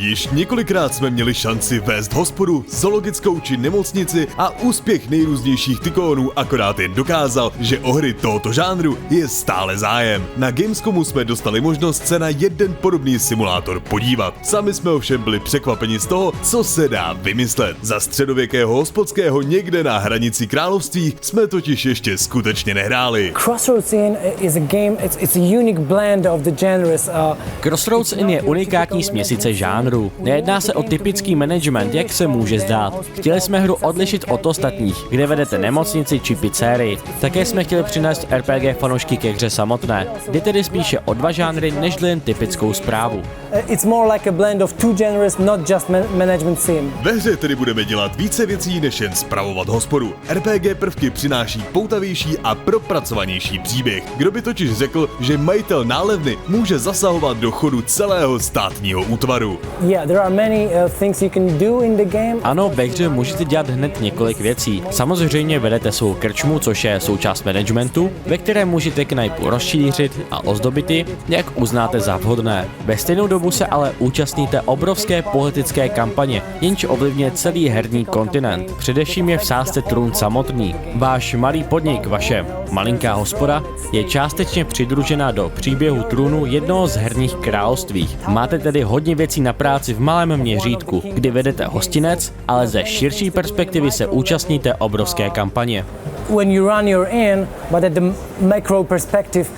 Již několikrát jsme měli šanci vést hospodu, zoologickou či nemocnici a úspěch nejrůznějších tykonů akorát jen dokázal, že o hry tohoto žánru je stále zájem. Na Gamescomu jsme dostali možnost se na jeden podobný simulátor podívat. Sami jsme ovšem byli překvapeni z toho, co se dá vymyslet. Za středověkého hospodského někde na hranici království jsme totiž ještě skutečně nehráli. Crossroads Inn is a game, it's a unique blend of the genres. Crossroads Inn je unikátní směsice žánrů. Nejedná se o typický management, jak se může zdát. Chtěli jsme hru odlišit od ostatních, kde vedete nemocnici či pizzerii. Také jsme chtěli přinést RPG fanoušky ke hře samotné. Jde tedy spíše o dva žánry, než jen typickou zprávu. It's more like a blend of two genres, not just management sim. Ve hře tedy budeme dělat více věcí, než jen spravovat hospodu. RPG prvky přináší poutavější a propracovanější příběh. Kdo by totiž řekl, že majitel nálevny může zasahovat do chodu celého státního útvaru? Yeah, there are many things you can do in the game. Ano, ve hře můžete dělat hned několik věcí. Samozřejmě vedete svou krčmu, což je součást managementu, ve které můžete knajpu rozšířit a ozdobit ji, jak uznáte za vhodné. Ve stejnou dobu se ale účastníte obrovské politické kampaně, jenž ovlivňuje celý herní kontinent. Především je v sázce trůn samotný. Váš malý podnik, vaše malinká hospoda, je částečně přidružená do příběhu trůnu jednoho z herních království. Máte tedy hodně věcí na práci v malém měřítku, kdy vedete hostinec, ale ze širší perspektivy se účastníte obrovské kampaně. When you run your inn, but at the macro perspective,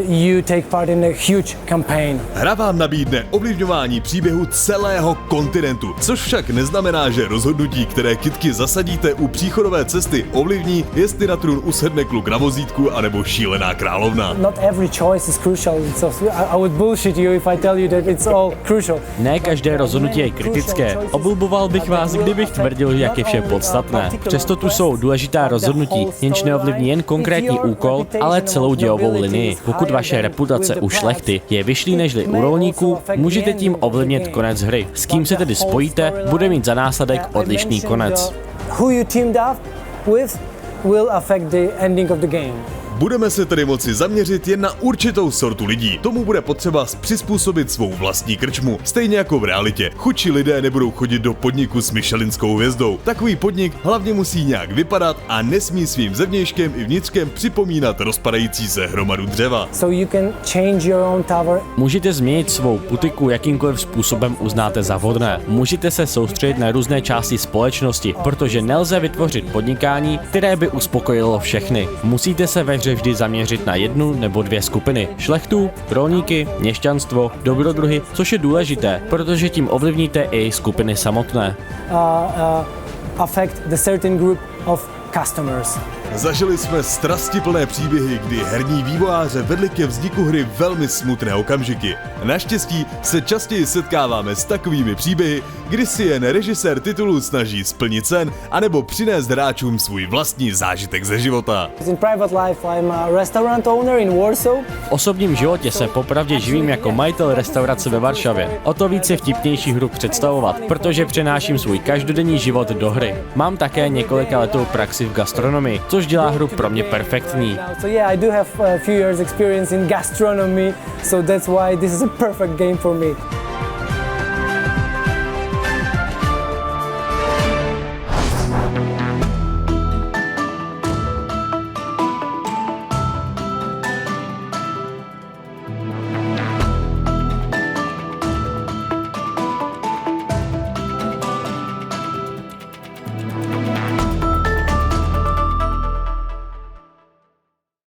you take part in a huge campaign. Hra vám nabídne ovlivňování příběhu celého kontinentu, což však neznamená, že rozhodnutí, které kytky zasadíte u příchodové cesty, ovlivní, jestli na trůn usedne kluk na vozítku anebo šílená královna. Not every choice is crucial. So I would bullshit you if I tell you that it's all crucial. Ne každé rozhodnutí je kritické. Oblboval bych vás, kdybych tvrdil, jak je vše podstatné. Přesto tu jsou důležitá rozhodnutí, jenž neovlivní jen konkrétní úkol, ale celou dějovou linii. Pokud vaše reputace u šlechty je vyšší nežli u rolníků, můžete tím ovlivnit konec hry. S kým se tedy spojíte, bude mít za následek odlišný konec. Who you teamed up with will affect the ending of the game. Budeme se tedy moci zaměřit jen na určitou sortu lidí. Tomu bude potřeba přizpůsobit svou vlastní krčmu. Stejně jako v realitě. Chudší lidé nebudou chodit do podniku s Michelinskou hvězdou. Takový podnik hlavně musí nějak vypadat a nesmí svým zevnějškem i vnitřkem připomínat rozpadající se hromadu dřeva. So you can change your own tower. Můžete změnit svou butiku jakýmkoliv způsobem uznáte za vhodné. Můžete se soustředit na různé části společnosti, protože nelze vytvořit podnikání, které by uspokojilo všechny. Musíte se ve hře vždy zaměřit na jednu nebo dvě skupiny. Šlechtu, rolníky, měšťanstvo, dobrodruhy, což je důležité, protože tím ovlivníte i skupiny samotné. Affect the certain group of customers. Zažili jsme strastiplné příběhy, kdy herní vývojáře vedli ke vzniku hry velmi smutné okamžiky. Naštěstí se častěji setkáváme s takovými příběhy, kdy si jen režisér titulu snaží splnit sen anebo přinést hráčům svůj vlastní zážitek ze života. In private life I'm a restaurant owner in Warsaw. V osobním životě se popravdě živím jako majitel restaurace ve Varšavě. O to více vtipnější hru představovat, protože přenáším svůj každodenní život do hry. Mám také několika letou praxi v gastronomii, což dělá hru pro mě perfektní. So yeah, I do have a few years experience in gastronomy, so that's why this is a perfect game for me.